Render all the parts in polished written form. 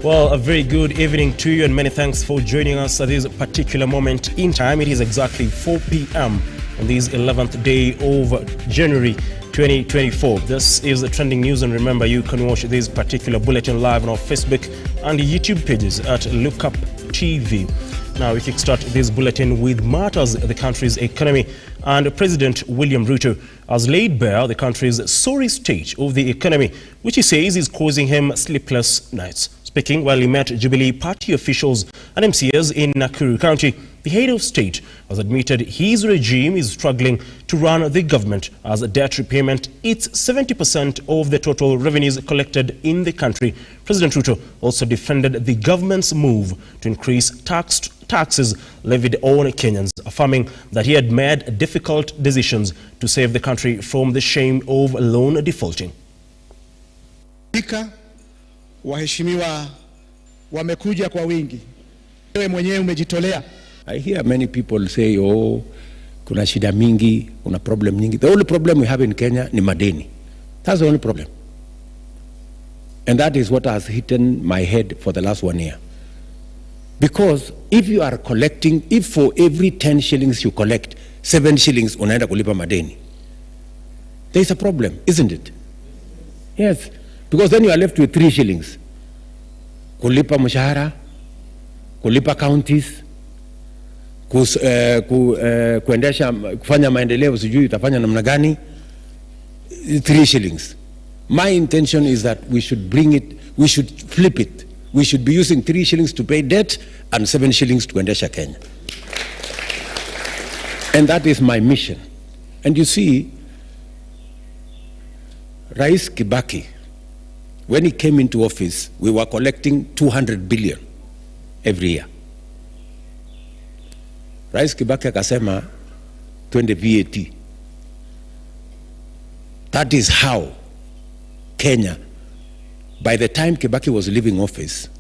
Well, a very good evening to you and many thanks for joining us at this particular moment in time. It is exactly 4 p.m. on this 11th day of January 2024. This is the trending news, and remember you can watch this particular bulletin live on our Facebook and YouTube pages at Lookuptv. Now we kickstart this bulletin with matters of the country's economy, and President William Ruto has laid bare the country's sorry state of the economy, which he says is causing him sleepless nights. Speaking while he met Jubilee party officials and MCAs in Nakuru County, the head of state has admitted his regime is struggling to run the government as debt repayment eats 70% of the total revenues collected in the country. President Ruto also defended the government's move to increase taxes levied on Kenyans, affirming that he had made difficult decisions to save the country from the shame of loan defaulting. Waheshimiwa wamekuja kwa wingi. Wewe mwenyewe umejitolea. I hear many people say, oh, kuna shida mingi, kuna problem nyingi. The only problem we have in Kenya ni madeni. That's the only problem. And that is what has hidden my head for the last 1 year. Because if you are collecting, if for every 10 shillings you collect, 7 shillings unaenda kulipa madeni, there is a problem, isn't it? Yes. Because then you are left with 3 shillings. Kulipa mshahara, kulipa counties, kuendesha kufanya maendeleo sijui utafanya namna gani, 3 shillings. My intention is that we should bring it, we should flip it. We should be using 3 shillings to pay debt and 7 shillings to kuendesha Kenya. And that is my mission. And you see, Rais Kibaki, when he came into office, we were collecting 200 billion every year. Rais Kibaki akasema twende VAT. That is how Kenya, by the time Kibaki was leaving office,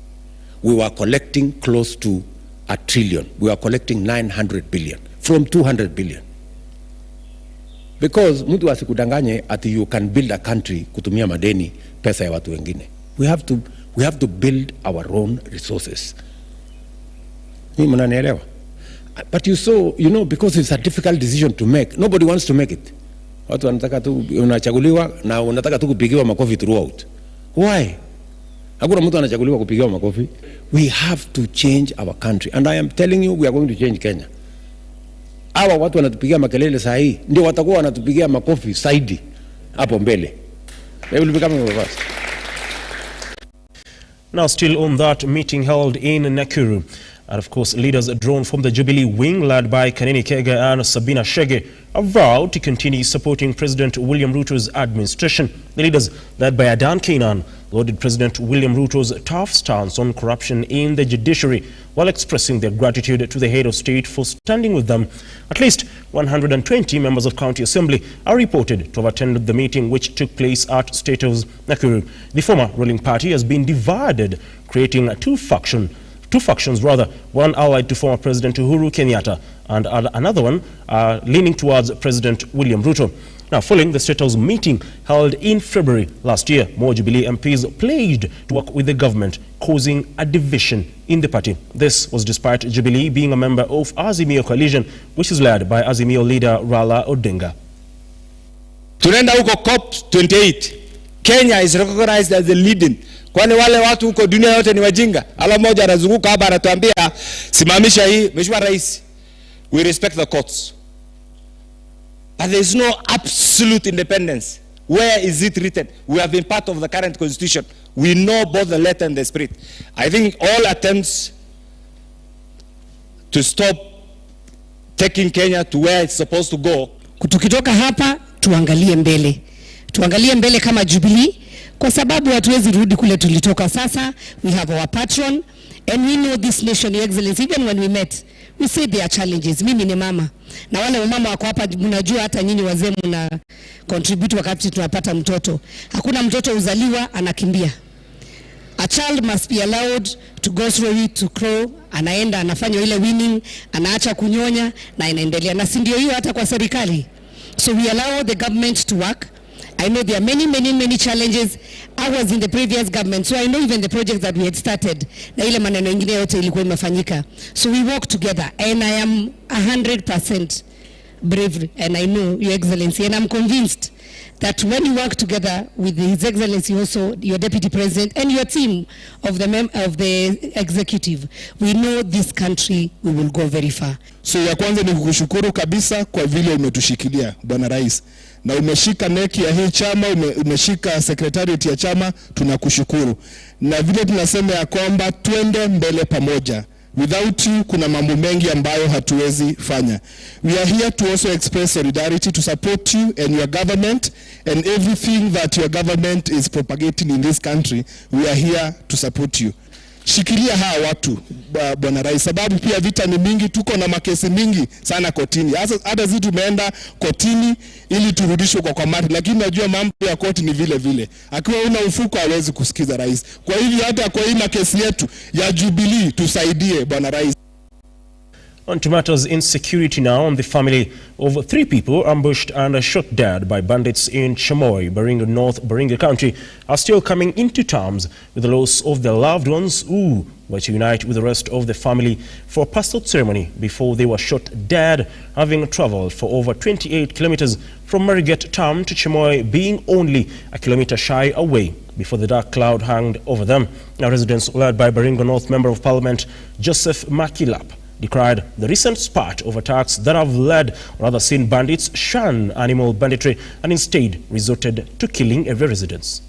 we were collecting close to 1 trillion. We were collecting 900 billion from 200 billion. Because mtu asikudanganye ati you can build a country kutumia madeni pesa ya watu wengine. We have to build our own resources. Ni mnanielewa? But you know, because it's a difficult decision to make, nobody wants to make it. Watu wanataka tu unachaguliwa na unataka tu kupigiwa makofi throughout. Why? Hakuna mtu anachaguliwa kupigiwa makofi. We have to change our country, and I am telling you we are going to change Kenya. Hawa watu wanatupigia makelele saa hii ndio watakuwa wanatupigia makofi zaidi hapo mbele. They will become over us. Now, still on that meeting held in Nakuru, and of course leaders drawn from the Jubilee wing led by Kanini Kega and Sabina Chege have vowed to continue supporting President William Ruto's administration. The leaders, led by Adan Kainan, lauded President William Ruto's tough stance on corruption in the judiciary, while expressing their gratitude to the head of state for standing with them. At least 120 members of County Assembly are reported to have attended the meeting, which took place at State House, Nakuru. The former ruling party has been divided, creating two factions, one allied to former President Uhuru Kenyatta and another one leaning towards President William Ruto. Now, following the State House meeting held in February last year, more Jubilee MPs pledged to work with the government, causing a division in the party. This was despite Jubilee being a member of Azimio coalition, which is led by Azimio leader Raila Odinga. Tunaenda huko COP28. Kenya is recognized as the leading. Kwani wale watu huko dunia yote ni wajinga? Ala moja anazunguka hapa anatuambia simamisha hii. Mheshimiwa Rais, we respect the courts. But there is no absolute independence. Where is it written? We have been part of the current constitution. We know both the letter and the spirit. I think all attempts to stop taking Kenya to where it's supposed to go. Tukitoka hapa tuangalie mbele. Tuangalie mbele kama Jubilee, kwa sababu hatuwezi rudi kule tulitoka sasa. We have our patron and we know this nation, Your Excellency. Even when we met, we said there are challenges. Mimi ni mama. Na wale mama wako hapa mnajua hata nyinyi wazee mna contribute wakati tunapata mtoto. Hakuna mtoto uzaliwa anakimbia. A child must be allowed to go through it, to crawl, anaenda anafanya ile winning, anaacha kunyonya na inaendelea. Na si ndio hiyo hata kwa serikali. So we allow the government to work. I know there are many challenges. I was in the previous government, so I know even the projects that we had started, na ile maneno ingine yote ilikuwa imefanyika. So we work together, and I am 100% brave, and I know Your Excellency, and I'm convinced that when you work together with His Excellency, also your Deputy President and your team of the executive, we know this country we will go very far. So ya kwanza ni kukushukuru kabisa kwa vile umetushikilia Bwana Rais, na umeshika neki ya hii chama, umeshika secretariat ya chama, tunakushukuru. Na vile tunasema ya kwamba twende mbele pamoja. Without you, kuna mambo mengi ambayo hatuwezi fanya. We are here to also express solidarity to support you and your government and everything that your government is propagating in this country. We are here to support you. Shikilia hawa watu Bwana Rais, sababu pia vita ni mingi, tuko na makesi mingi sana kotini. Hata sisi tumeenda kotini ili turudishwe kwa kamati, lakini najua mambo ya koti ni vile vile. Akiwa una ufuko hawezi kusikiza rais. Kwa hivyo hata kwa hii makesi yetu ya Jubilee tusaidie Bwana Rais. On to matters insecurity now, the family of 3 people ambushed and shot dead by bandits in Chamoy, Baringa North, Baringa County, are still coming into terms with the loss of their loved ones who were to unite with the rest of the family for a pastoral ceremony before they were shot dead, having traveled for over 28 kilometers from Marigat town to Chamoy, being only a kilometer shy away before the dark cloud hung over them. Now, residents led by Baringa North Member of Parliament Joseph Makilap decried the recent spate of attacks that have led or rather seen bandits shun animal banditry and instead resorted to killing every resident.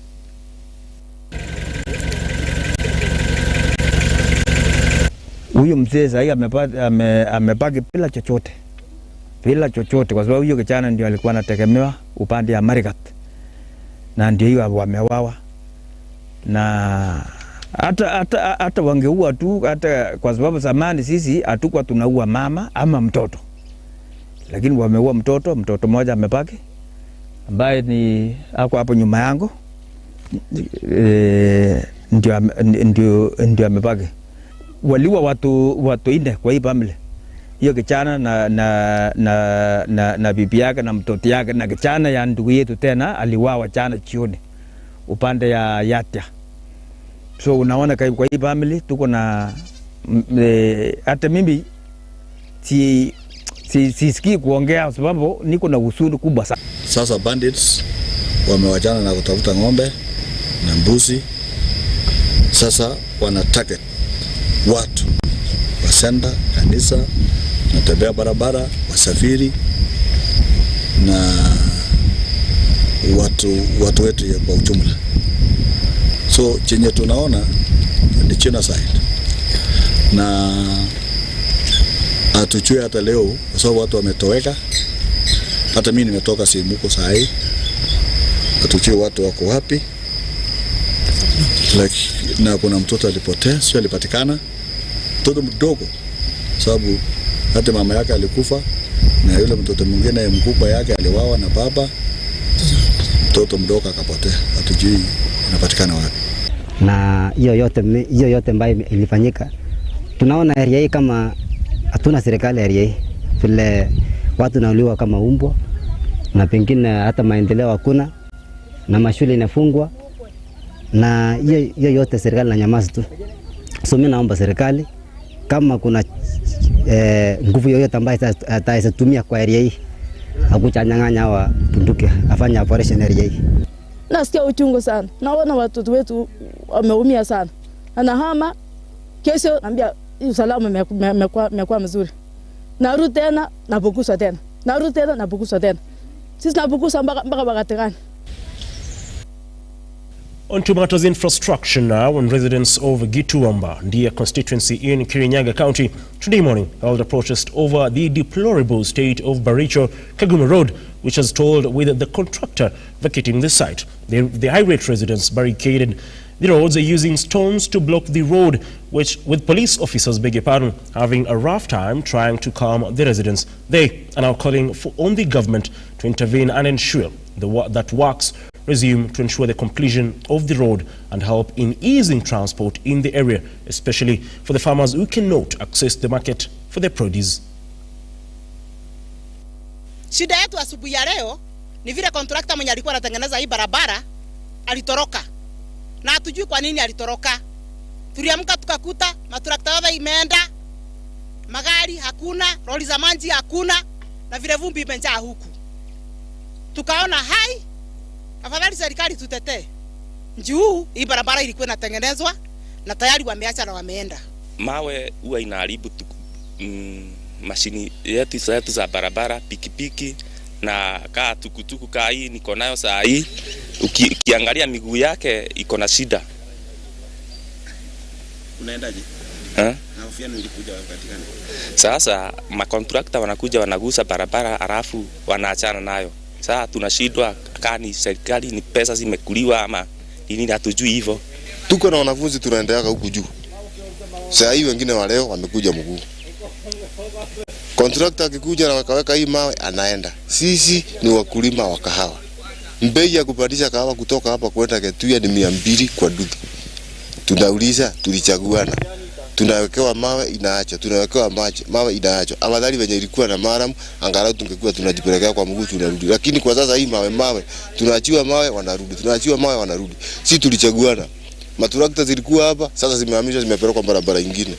Huyu mzee sasa amebaki bila chochote kwa sababu huyo kijana ndio alikuwa anategemewa upande ya Marigat, na ndio hiyo wamewawa. Na hata wangeua tu, hata kwa sababu zamani sisi hatukuwa tunaua mama ama mtoto, lakini wameua mtoto mmoja amebaki, ambaye ni ako hapo nyuma yangu, ndio amebaki. Waliua watu 4 kwa hii family. Hiyo kijana na bibi yake na mtoto yake, na kijana ya ndugu yetu tena aliwawa jana jioni upande ya Yatia. So unaona kwa hii family tuko na hata mimi sisikii kuongea sababu niko na huzuni kubwa sana. Sasa bandits wamewachana na kutafuta ng'ombe na mbuzi. Sasa wana target watu wasenda kanisa, natembea barabara, wasafiri na watu wetu kwa ujumla. So chenye tunaona ni genocide, na hatujui hata leo kwa sababu watu wametoweka. Hata mimi nimetoka Simuko saa hii, hatujui watu wako wapi. Na kuna mtoto alipotea, sio alipatikana, mtoto mdogo, sababu hata mama yake alikufa na yule mtoto mwingine mkubwa yake aliwawa na baba, mtoto mdogo akapotea, hatujui anapatikana wapi. Na hiyo yote ambayo ilifanyika, tunaona area hii kama hatuna serikali area hii, vile watu nauliwa kama umbwa, na pengine hata maendeleo hakuna, na mashule inafungwa, na hiyo yote serikali na nyamaza tu. So mimi naomba serikali kama kuna nguvu yoyote ambayo atatumia kwa area hii, akuchanyang'anya hawa bunduki, afanye operation area hii. Nasikia uchungu sana. Naona watoto wetu wameumia sana. Anahama kesho, naambia usalama umekuwa mzuri. Narudi tena napokuswa tena. Narudi tena napokuswa tena. Sisi napokuswa mpaka bagatekani. On to matters infrastructure now, when residents of Gituamba, Ndia constituency in Kirinyaga County, today morning held a protest over the deplorable state of Baricho Kaguma Road, which has told with the contractor vacating the site. The irate residents barricaded the roads using stones to block the road, which, with police officers, having a rough time trying to calm the residents. They are now calling on the government to intervene and ensure that works resume to ensure the completion of the road and help in easing transport in the area, especially for the farmers who cannot access the market for their produce. Shida yetu asubuhi ya leo ni vile contractor mwenye alikuwa anatengeneza hii barabara alitoroka. Na hatujui kwa nini alitoroka. Tuliamka tukakuta matrakta yote imeenda, magari hakuna, lori za maji hakuna, na vile vumbi imejaa huku. Tukaona hai, afadhali serikali tutetee. Njuu hii barabara ilikuwa inatengenezwa na tayari wameacha na wameenda. Mawe huwa inaharibu mashini yetu za barabara, pikipiki na kaa tukutuku kaa hii niko nayo saa hii. Ukiangalia miguu yake iko na shida. Unaendaje? Na ufiano ilikuja wakati gani? Sasa makontrakta wanakuja wanagusa barabara alafu wanaachana nayo. Sasa tunashindwa kani serikali ni pesa zimekuliwa ama nini, hatujui hivyo. Tuko na wanafunzi tunaendelea huku juu. Sasa hii wengine wa leo wamekuja mguu. Kontrakta akikuja na wakaweka hii mawe anaenda. Sisi ni wakulima wa kahawa. Bei ya kupandisha kahawa kutoka hapa kwenda Ketuya ni 200 kwa duthi. Tunauliza, tulichaguana. Tunawekewa mawe inaacho, tunawekewa mawe inaacho. Afadhali venye ilikuwa na maram, angalau tungekuwa tunajipelekea kwa mguu tunarudi. Lakini kwa sasa hii mawe tunaachiwa mawe wanarudi. Tunaachiwa mawe wanarudi. Si tulichaguana. Matrakta zilikuwa hapa, sasa zimehamishwa zimepelekwa barabara nyingine.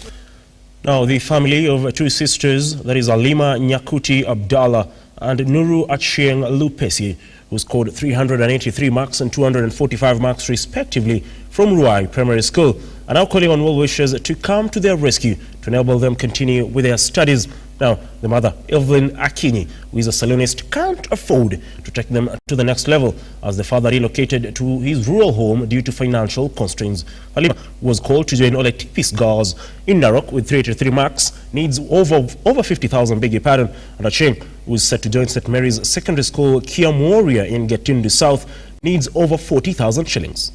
Now, the family of two sisters, that is Alima Nyakuti Abdallah and Nuru Achieng Lupesi, who scored 383 marks and 245 marks respectively from Ruai Primary School, are now calling on well-wishers to come to their rescue to enable them continue with their studies. Now, the mother, Evelyn Akinyi, who is a salonist, can't afford to take them to the next level as the father relocated to his rural home due to financial constraints. Halima was called to join Lookuptv girls in Narok with 383 marks, needs over 50,000, beg your pardon, and Achieng, who is set to join St. Mary's Secondary School, Kiamoria in Gatundu South, needs over 40,000 shillings.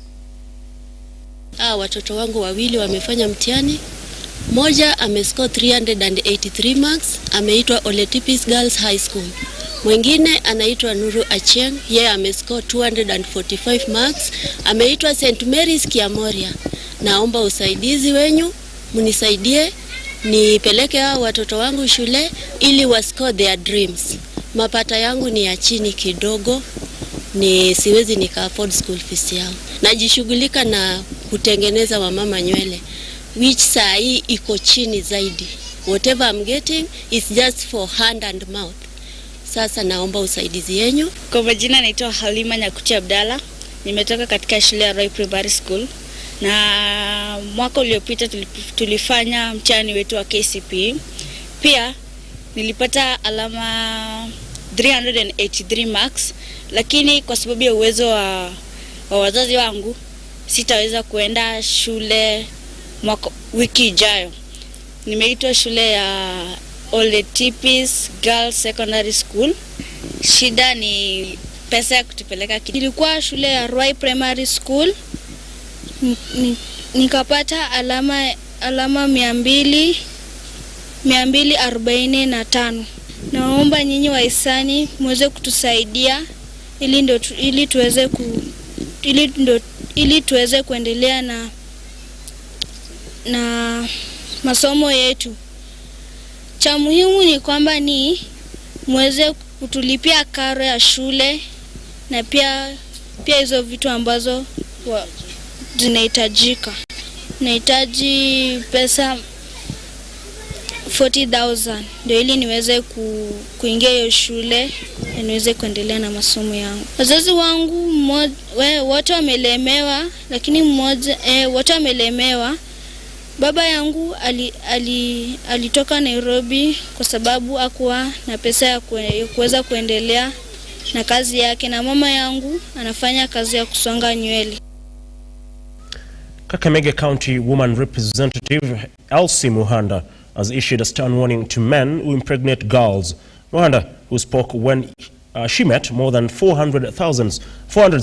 Watoto wangu wawili wamefanya mtihani. Moja amescore 383 marks, ameitwa Lookuptv Girls High School. Mwingine anaitwa Nuru Achieng, yeye amescore 245 marks, ameitwa St. Mary's Kiamoria. Naomba usaidizi wenyu, mnisaidie nipeleke hao watoto wangu shule ili wa score their dreams. Mapata yangu ni ya chini kidogo, ni siwezi nika afford school fees yao. Najishughulika na kutengeneza wamama nywele, which saa hii iko chini zaidi. Whatever I'm getting is just for hand and mouth. Sasa naomba usaidizi yenu. Kwa majina naitwa Halima Nyakuti Abdallah. Nimetoka katika shule ya Ruai Primary School. Na mwaka uliopita tulifanya mtihani wetu wa KCPE. Pia nilipata alama 383 marks, lakini kwa sababu ya uwezo wa wazazi wangu sitaweza kuenda shule wiki ijayo. Nimeitwa shule ya Lookuptv Girls Secondary School. Shida ni pesa ya kutupeleka. Nilikuwa shule ya Ruai Primary School. Nikapata alama 245. Naomba nyinyi wahisani muweze kutusaidia ili tuweze kuendelea na masomo yetu. Cha muhimu ni kwamba ni muweze kutulipia karo ya shule na pia hizo vitu ambazo zinahitajika. Nahitaji pesa 40,000 ndio ili niweze kuingia hiyo shule na niweze kuendelea na masomo yangu. Wazazi wangu wote wamelemewa, lakini wote wamelemewa. Baba yangu alitoka Nairobi kwa sababu hakuwa na pesa ya kuweza kuendelea na kazi yake, na mama yangu anafanya kazi ya kusonga nywele. Kakamega County Woman Representative Elsie Muhanda has issued a stern warning to men who impregnate girls. Muhanda, who spoke when she met more than 400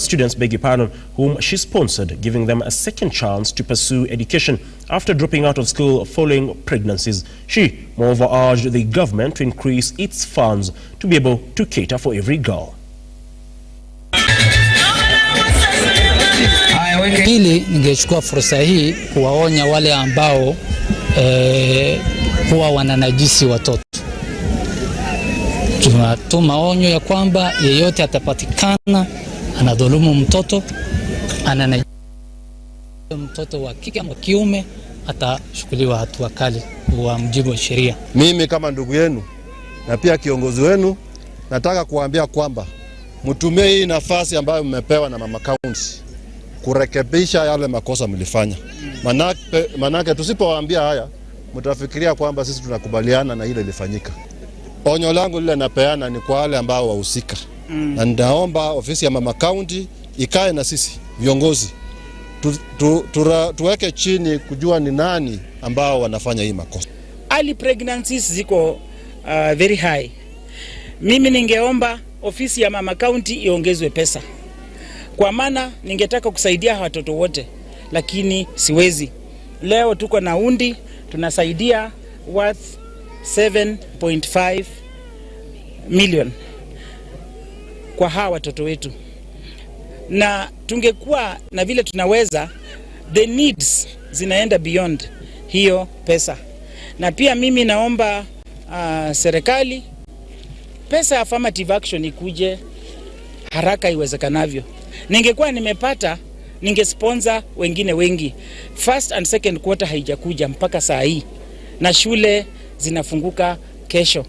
students, beg your pardon, whom she sponsored, giving them a second chance to pursue education after dropping out of school following pregnancies. She, moreover, urged the government to increase its funds to be able to cater for every girl. Hili ningechukua fursa hii kuwaonya wale ambao huwa wananajisi watoto. Tunatuma onyo ya kwamba yeyote atapatikana anadhulumu mtoto, mtoto wa kike ama kiume, atashukuliwa hatua kali kwa mujibu wa sheria. Mimi kama ndugu yenu na pia kiongozi wenu nataka kuambia kwamba mtumie hii nafasi ambayo mmepewa na mama county kurekebisha yale makosa mlifanya. Manake tusipowaambia haya mtafikiria kwamba sisi tunakubaliana na ile ilifanyika. Onyo langu lile napeana ni kwa wale ambao wahusika. Na ninaomba ofisi ya mama county ikae na sisi viongozi tuweke chini kujua ni nani ambao wanafanya hii makosa. Early pregnancies ziko very high. Mimi ningeomba ofisi ya mama county iongezwe pesa, kwa maana ningetaka kusaidia watoto wote, lakini siwezi. Leo tuko na undi tunasaidia worth 7.5 million kwa hawa watoto wetu, na tungekuwa na vile tunaweza, the needs zinaenda beyond hiyo pesa. Na pia mimi naomba serikali pesa ya affirmative action ikuje haraka iwezekanavyo. Ningekuwa nimepata, ningesponsor wengine wengi. First and second quarter haijakuja mpaka saa hii, na shule zinafunguka kesho.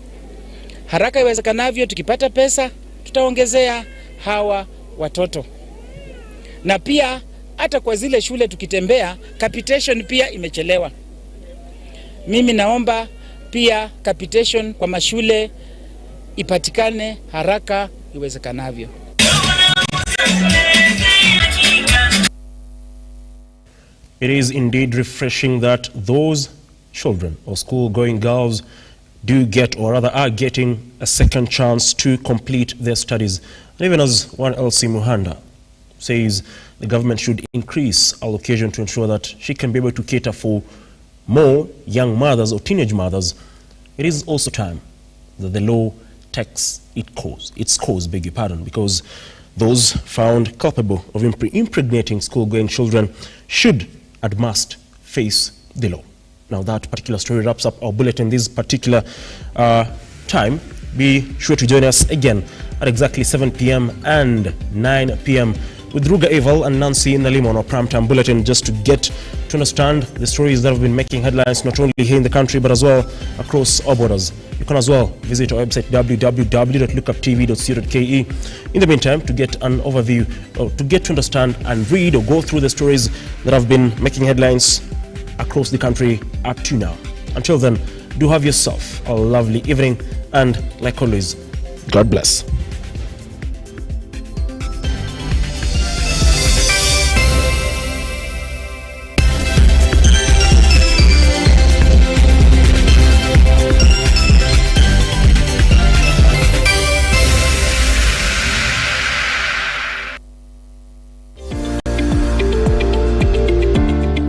Haraka iwezekanavyo tukipata pesa tutaongezea hawa watoto. Na pia hata kwa zile shule tukitembea, capitation pia imechelewa. Mimi naomba pia capitation kwa mashule ipatikane haraka iwezekanavyo. It is indeed refreshing that those children or school-going girls do get, or rather are getting, a second chance to complete their studies. And even as one Elsie Muhanda says, the government should increase allocation to ensure that she can be able to cater for more young mothers or teenage mothers. It is also time that the law takes its course, beg your pardon, because those found culpable of impregnating school-going children should at must face the law. Now that particular story wraps up our bulletin this particular time. Be sure to join us again at exactly 7 p.m. and 9 p.m. with Ruga Eval and Nancy Nalimo on our primetime bulletin, just to get to understand the stories that have been making headlines not only here in the country but as well across our borders. You can as well visit our website www.lookuptv.co.ke. In the meantime, to get an overview, or to get to understand and read or go through the stories that have been making headlines across the country up to now. Until then, do have yourself a lovely evening, and like always, God bless.